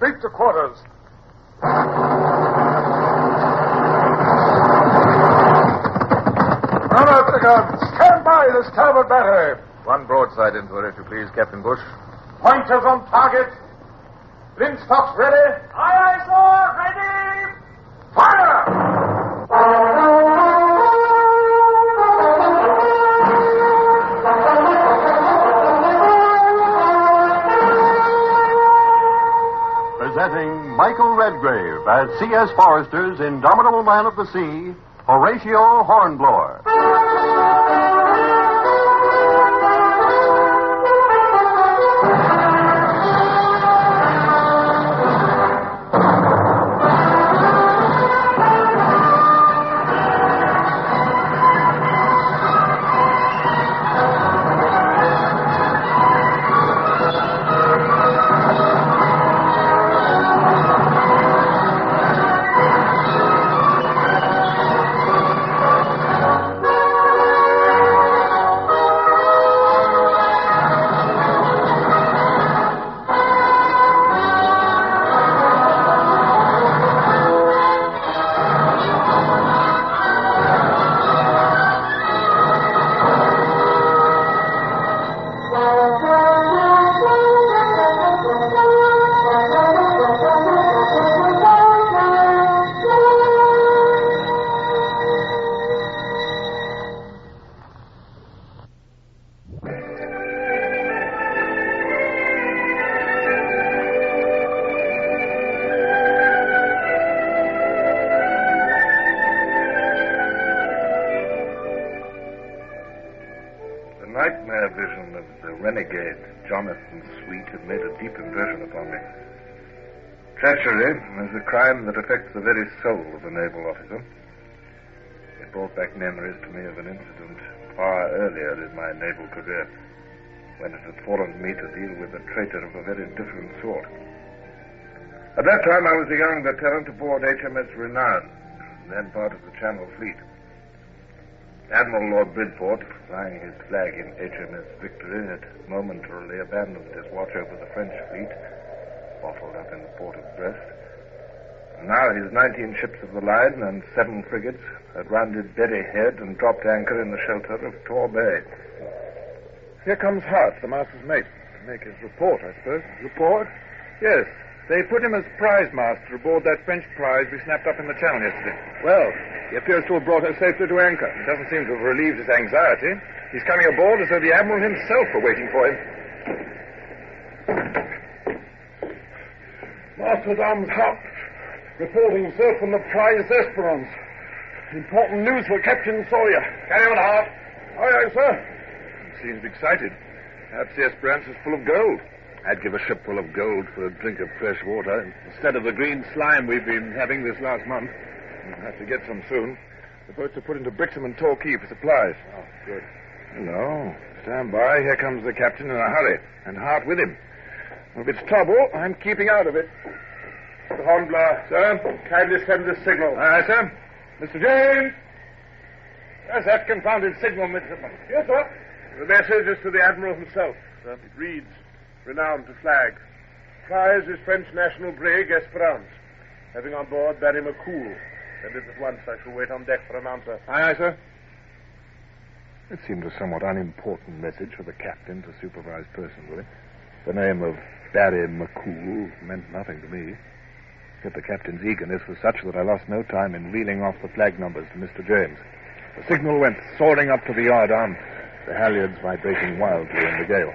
Sweep to quarters. Run out the guns. Stand by the starboard battery. One broadside into her, if you please, Captain Bush. Pointers on target. Linstocks ready. Aye, aye, sir. Ready. Fire! Presenting Michael Redgrave as C.S. Forrester's indomitable man of the sea, Horatio Hornblower. Nightmare vision of the renegade Jonathan Sweet had made a deep impression upon me. Treachery is a crime that affects the very soul of a naval officer. It brought back memories to me of an incident far earlier in my naval career, when it had fallen to me to deal with a traitor of a very different sort. At that time I was a young lieutenant aboard HMS Renown, then part of the Channel Fleet. Admiral Lord Bridport, flying his flag in HMS Victory, had momentarily abandoned his watch over the French fleet, bottled up in the port of Brest. And now his 19 ships of the line and 7 frigates had rounded Berry Head and dropped anchor in the shelter of Tor Bay. Here comes Hart, the master's mate, to make his report, I suppose. Report? Yes. They put him as prize master aboard that French prize we snapped up in the channel yesterday. Well, he appears to have brought her safely to anchor. It doesn't seem to have relieved his anxiety. He's coming aboard as though the Admiral himself were waiting for him. Master d'Armes Hart, reporting, sir, from the prize Esperance. Important news for Captain Sawyer. Carry on, Hart. Aye, aye, sir. He seems excited. Perhaps the Esperance is full of gold. I'd give a ship full of gold for a drink of fresh water instead of the green slime we've been having this last month. We'll have to get some soon. The boats are put into Brixham and Torquay for supplies. Oh, good. Hello. Stand by. Here comes the captain in a hurry, and Hart with him. If it's trouble, I'm keeping out of it. Mr. Hornblower. Sir? Kindly send this signal. Aye, sir. Mr. James. That's that confounded signal, midshipman. Yes, sir. The message is to the Admiral himself. It reads, "Renowned to flag. Prize is French national brig Esperance, having on board Barry Mccool. Send it at once. I shall wait on deck for an answer." Aye, aye, sir. It seemed a somewhat unimportant message for the captain to supervise personally. The name of Barry Mccool meant nothing to me. Yet the captain's eagerness was such that I lost no time in reeling off the flag numbers to Mr. James. The signal went soaring up to the yardarm, the halyards vibrating wildly in the gale.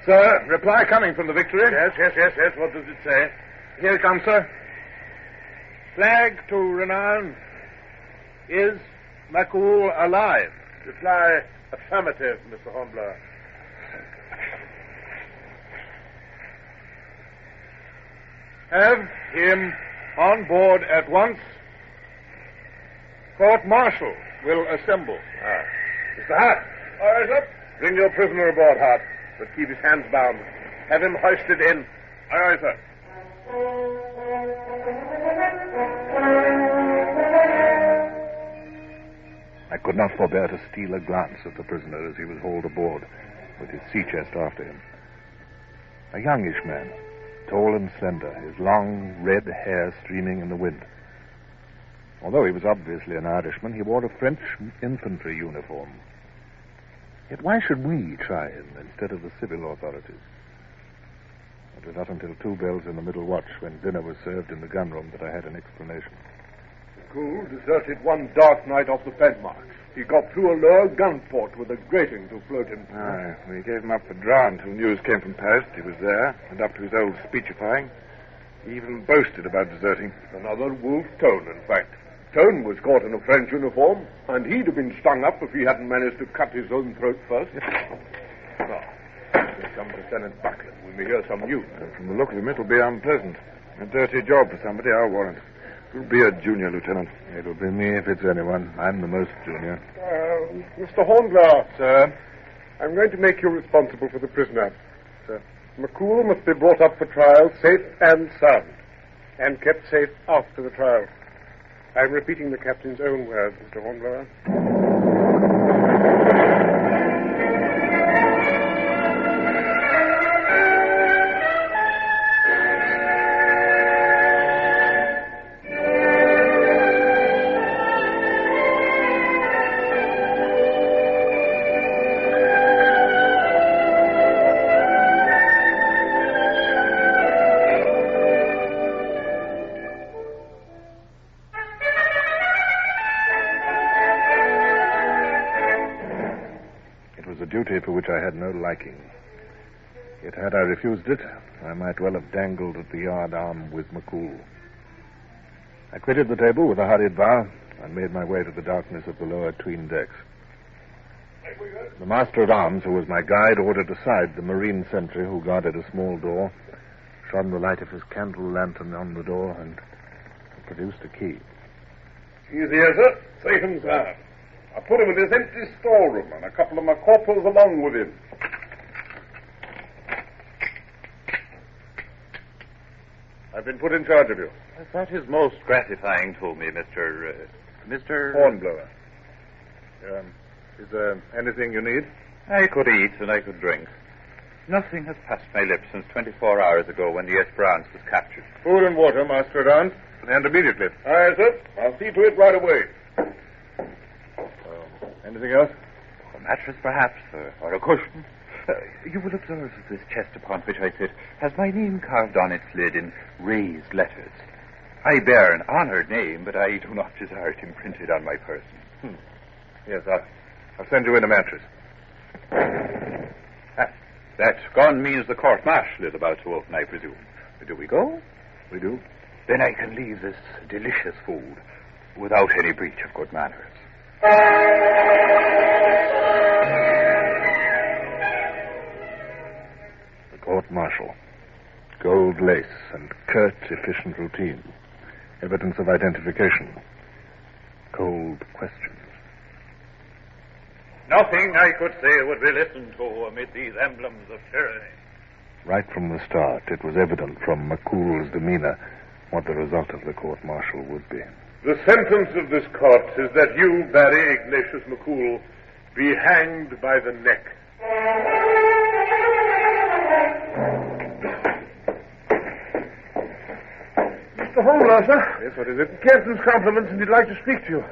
Sir, reply coming from the Victory. Yes. What does it say? Here it comes, sir. Flag to Renown. Is Mccool alive? Reply affirmative, Mr. Hornblower. Have him on board at once. Court-martial will assemble. Mr. Hart. All right, sir. Bring your prisoner aboard, Hart, but keep his hands bound. Have him hoisted in. All right, sir. I could not forbear to steal a glance at the prisoner as he was hauled aboard, with his sea chest after him. A youngish man, tall and slender, his long red hair streaming in the wind. Although he was obviously an Irishman, he wore a French infantry uniform. Yet why should we try him instead of the civil authorities? It was not until 2 bells in the middle watch, when dinner was served in the gunroom, that I had an explanation. Mccool deserted one dark night off the Fed marks. He got through a lower gun port with a grating to float him. Aye, we gave him up for drowned until news came from Paris that he was there, and up to his old speechifying. He even boasted about deserting. Another Wolf Tone, in fact. Tone was caught in a French uniform, and he'd have been stung up if he hadn't managed to cut his own throat first. Now, here comes Lieutenant Buckland. We may hear some news. From the look of him, it'll be unpleasant. A dirty job for somebody, I'll warrant. It'll be a junior lieutenant. It'll be me if it's anyone. I'm the most junior. Mr. Hornblower. Sir? I'm going to make you responsible for the prisoner. Sir? Mccool must be brought up for trial safe and sound, and kept safe after the trial. I'm repeating the captain's own words, Mr. Hornblower. For which I had no liking. Yet had I refused it, I might well have dangled at the yard arm with Mccool. I quitted the table with a hurried bow and made my way to the darkness of the lower 'tween decks. The master-at-arms, who was my guide, ordered aside the marine sentry who guarded a small door, shone the light of his candle lantern on the door, and produced a key. He's here, sir. Safe and sound. I put him in this empty storeroom, and a couple of my corporals along with him. I've been put in charge of you. That is most gratifying to me, Mr. Hornblower. Is there anything you need? I could eat and I could drink. Nothing has passed my lips since 24 hours ago when the Esperance was captured. Food and water, Master-at-Arms. And immediately. Aye, sir. I'll see to it right away. Anything else? A mattress, perhaps, or a cushion. You will observe that this chest upon which I sit has my name carved on its lid in raised letters. I bear an honored name, but I do not desire it imprinted on my person. Yes, I'll send you in a mattress. That gun means the court-martial is about to open, I presume. Do we go? We do. Then I can leave this delicious food without any breach of good manners. The court-martial. Gold lace and curt, efficient routine. Evidence of identification. Cold questions. Nothing I could say would be listened to amid these emblems of tyranny. Right from the start, it was evident from Mccool's demeanor what the result of the court-martial would be. The sentence of this court is that you, Barry Ignatius Mccool, be hanged by the neck. Mr. Hornblower, sir. Yes, what is it? Captain's compliments, and he'd like to speak to you.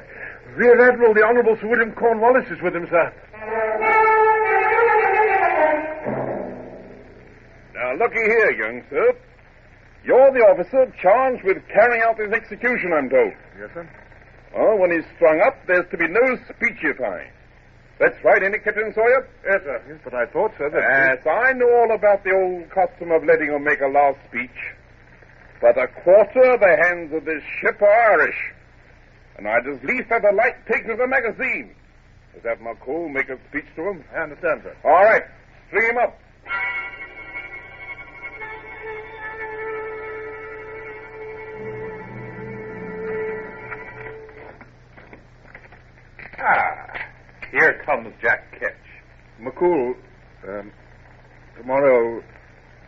Rear Admiral, the Honorable Sir William Cornwallis, is with him, sir. Now, looky here, young sir. You're the officer charged with carrying out this execution, I'm told. Yes, sir. Well, when he's strung up, there's to be no speechifying. That's right, ain't it, Captain Sawyer? Yes, sir. Yes, but I thought, sir, that... Yes, I know all about the old custom of letting him make a last speech. But a quarter of the hands of this ship are Irish. And I'd as lief have a light taken of the magazine as have Mccool make a speech to him. I understand, sir. All right, string him up. Here comes Jack Ketch. Mccool, tomorrow...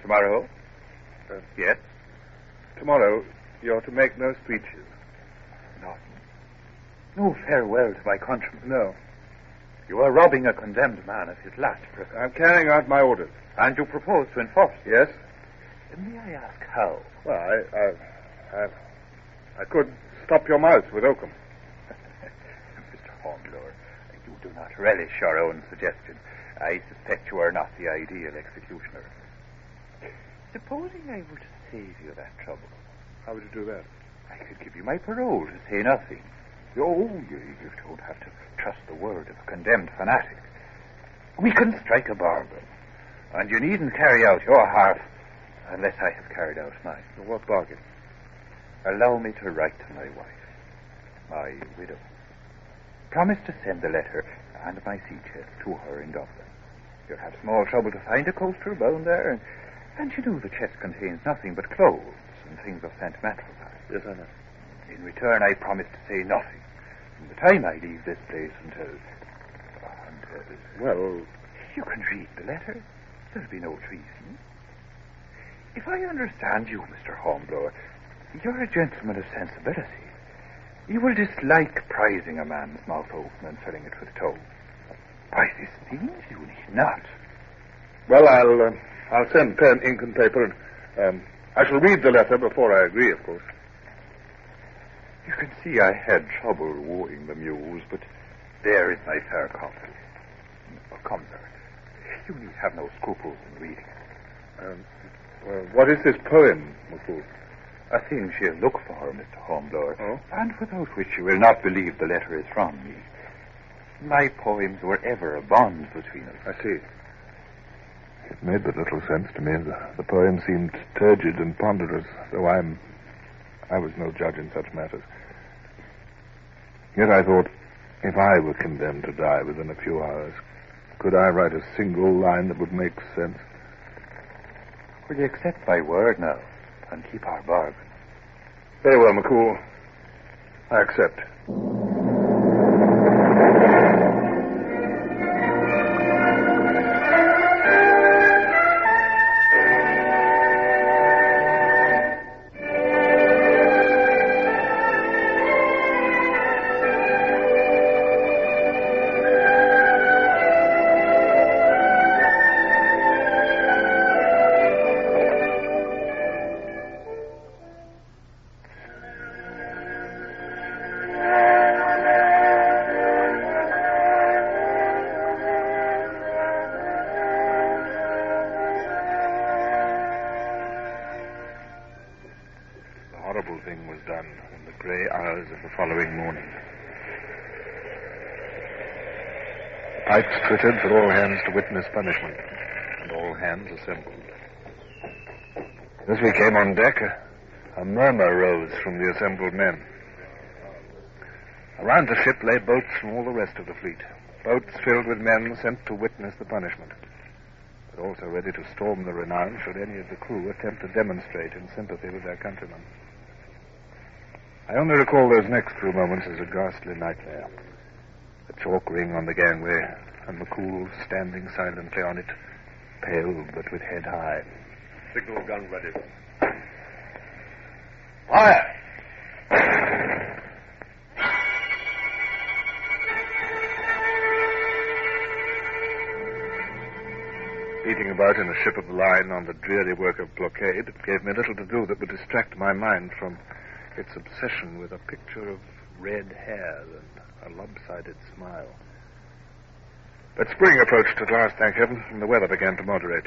Tomorrow? Yes? Tomorrow, you're to make no speeches. No farewell to my countrymen. No. You are robbing a condemned man of his last privilege. I'm carrying out my orders. And you propose to enforce them. Yes, May I ask how? Well, I could stop your mouth with oakum. Mr. Hornblower, you do not relish your own suggestion. I suspect you are not the ideal executioner. Supposing I were to save you that trouble. How would you do that? I could give you my parole to say nothing. Oh, you don't have to trust the word of a condemned fanatic. We can strike a bargain, and you needn't carry out your half unless I have carried out mine. What bargain? Allow me to write to my wife, my widow. Promise to send the letter and my sea chest to her in Dublin. You'll have small trouble to find a coaster bound there, and you know the chest contains nothing but clothes and things of sentimental value. Yes, I know. In return, I promise to say nothing from the time I leave this place until... well... You can read the letter. There'll be no treason. If I understand you, Mr. Hornblower, you're a gentleman of sensibility. You will dislike prizing a man's mouth open and filling it with tow. By this means, you need not. Well, I'll send pen, ink, and paper, and I shall read the letter before I agree, of course. You can see I had trouble wooing the muse, but there is my fair copy. Oh, come, sir. You need have no scruples in reading it. Well, what is this poem, Mccool? A thing she'll look for, Mr. Hornblower, oh? And without which you will not believe the letter is from me. My poems were ever a bond between us. I see. It made but little sense to me. The poem seemed turgid and ponderous, though I was no judge in such matters. Yet I thought, if I were condemned to die within a few hours, could I write a single line that would make sense? Will you accept my word now and keep our bargain? Very well, Mccool. I accept. Thing was done in the grey hours of the following morning. The pipes twittered for all hands to witness punishment, and all hands assembled. As we came on deck, a murmur rose from the assembled men. Around the ship lay boats from all the rest of the fleet, boats filled with men sent to witness the punishment, but also ready to storm the Renown should any of the crew attempt to demonstrate in sympathy with their countrymen. I only recall those next few moments as a ghastly nightmare. The chalk ring on the gangway, and Mccool standing silently on it, pale but with head high. Signal gun ready. Fire! Beating about in a ship of the line on the dreary work of blockade gave me little to do that would distract my mind from its obsession with a picture of red hair and a lopsided smile. But spring approached at last, thank heaven, and the weather began to moderate.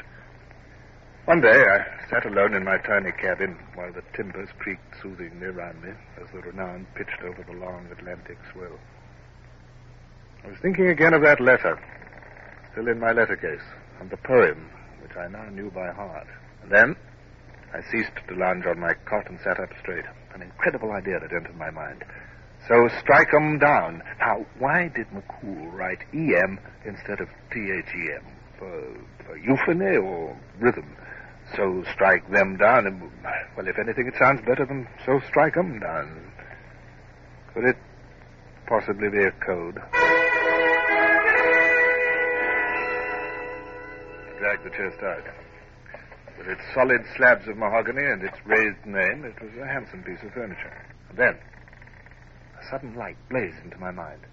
One day I sat alone in my tiny cabin while the timbers creaked soothingly around me as the Renown pitched over the long Atlantic swell. I was thinking again of that letter, still in my letter case, and the poem, which I now knew by heart. And then I ceased to lounge on my cot and sat up straight. An incredible idea that entered my mind. So strike 'em down. Now, why did Mccool write E-M instead of T-H-E-M? For euphony or rhythm? So strike them down. And, well, if anything, it sounds better than so strike 'em down. Could it possibly be a code? I dragged the chest out. With its solid slabs of mahogany and its raised name, it was a handsome piece of furniture. And then, a sudden light blazed into my mind.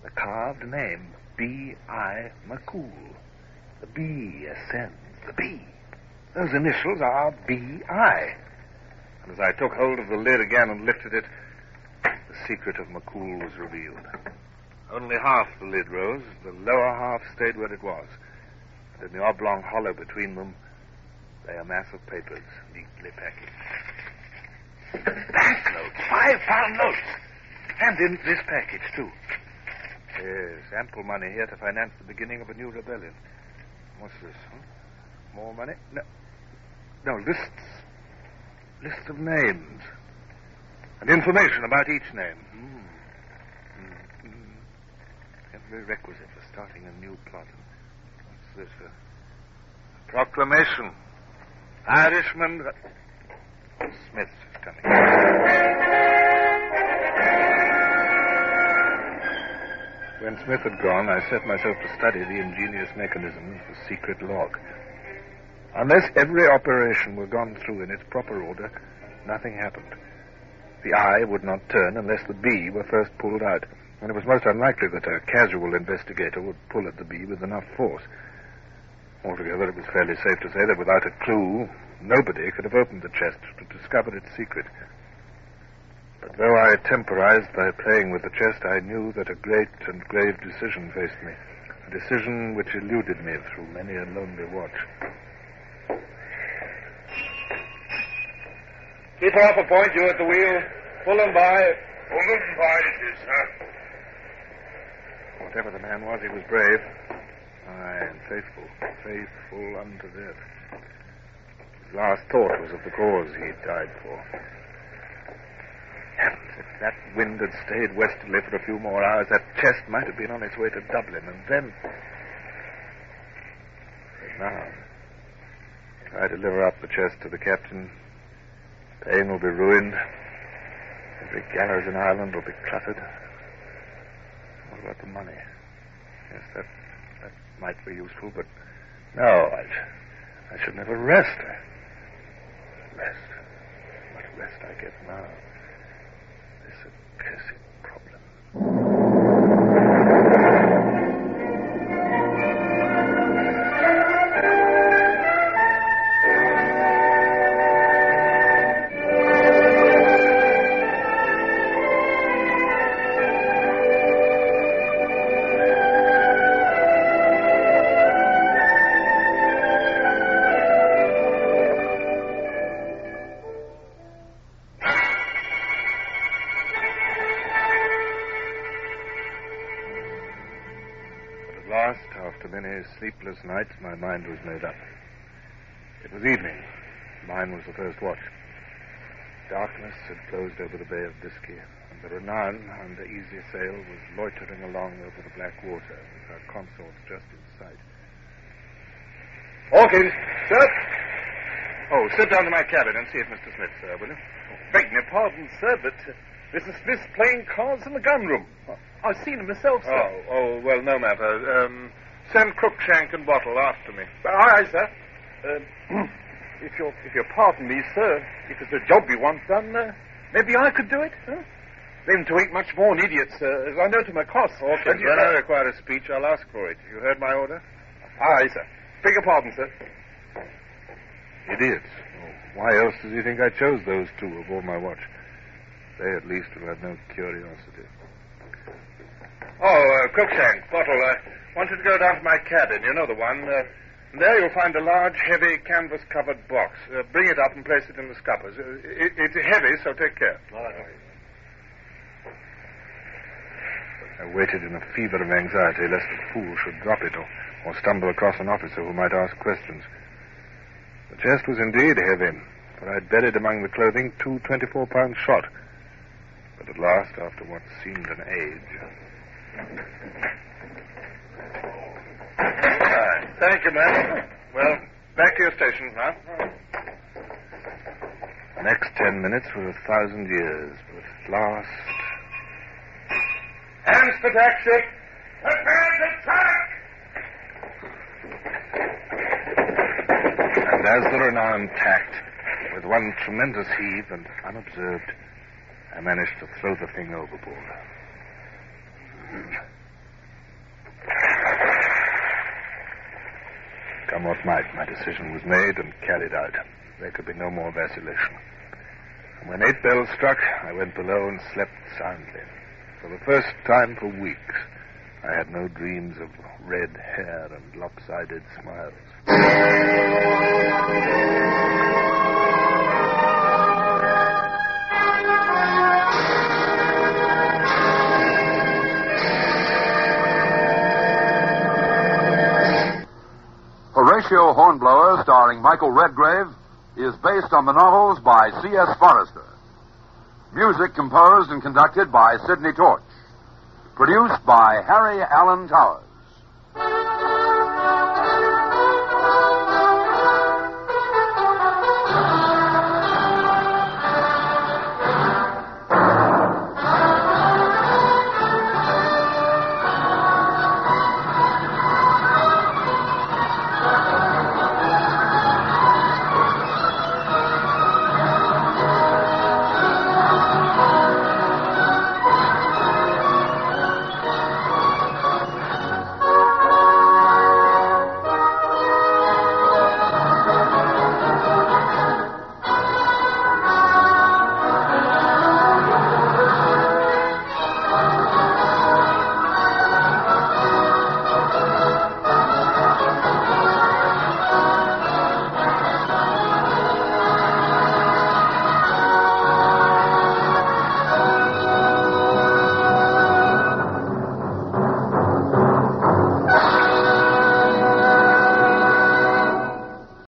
The carved name, B.I. Mccool. The B ascends, the B. Those initials are B.I. And as I took hold of the lid again and lifted it, the secret of Mccool was revealed. Only half the lid rose. The lower half stayed where it was. And in the oblong hollow between them lay a mass of papers, neatly packaged. Banknotes, £5 notes. And in this package, too. Yes, ample money here to finance the beginning of a new rebellion. What's this? Huh? More money? No, lists of names. And information about each name. Every requisite for starting a new plot. What's this? A proclamation. Irishman... Smith is coming. When Smith had gone, I set myself to study the ingenious mechanism of the secret log. Unless every operation were gone through in its proper order, nothing happened. The I would not turn unless the B were first pulled out, and it was most unlikely that a casual investigator would pull at the B with enough force. Altogether, it was fairly safe to say that without a clue, nobody could have opened the chest to discover its secret. But though I temporized by playing with the chest, I knew that a great and grave decision faced me, a decision which eluded me through many a lonely watch. Keep off a point, you at the wheel. Pull them by. Pull them by it is, sir. Whatever the man was, he was brave. Aye, and faithful unto death. His last thought was of the cause he died for. Heavens, if that wind had stayed westerly for a few more hours, that chest might have been on its way to Dublin, and then... But now, if I deliver up the chest to the captain, Payne will be ruined. Every gallows in Ireland will be cluttered. What about the money? Yes, that might be useful, but no, I should never rest. Rest? What rest I get now? This accursed problem. After many sleepless nights, my mind was made up. It was evening. Mine was the first watch. Darkness had closed over the Bay of Biscay, and the Renown, under easy sail, was loitering along over the black water, with her consorts just in sight. Hawkins, sir. Oh, sit down to my cabin and see if Mr. Smith, sir, will you? Beg your pardon, sir, but Mr. Smith's playing cards in the gun room. I've seen him myself, sir. Oh, well, no matter. Send Crookshank and Bottle after me. Aye, sir. If you'll pardon me, sir, if it's a job you want done, maybe I could do it, huh? Them two ain't much more than idiots, as I know to my cost. Okay, when I require a speech, I'll ask for it. You heard my order? Aye, sir. Beg your pardon, sir. Idiots. Oh, why else does he think I chose those two aboard my watch? They, at least, will have no curiosity. Crookshank, Bottle, I wanted to go down to my cabin. You know the one. There you'll find a large, heavy, canvas-covered box. Bring it up and place it in the scuppers. It's heavy, so take care. I waited in a fever of anxiety lest the fool should drop it or stumble across an officer who might ask questions. The chest was indeed heavy, for I'd buried among the clothing 2 24-pound shot. But at last, after what seemed an age... Thank you, ma'am. Well, back to your stations now. The next 10 minutes were 1,000 years, but at last... Hands to tack, ship. Prepare to tack! And as the Renown tacked, with one tremendous heave and unobserved, I managed to throw the thing overboard. Come what might, my decision was made and carried out. There could be no more vacillation. And when 8 bells struck, I went below and slept soundly. For the first time for weeks, I had no dreams of red hair and lopsided smiles. Horatio Hornblower, starring Michael Redgrave, is based on the novels by C.S. Forrester. Music composed and conducted by Sidney Torch. Produced by Harry Allen Towers.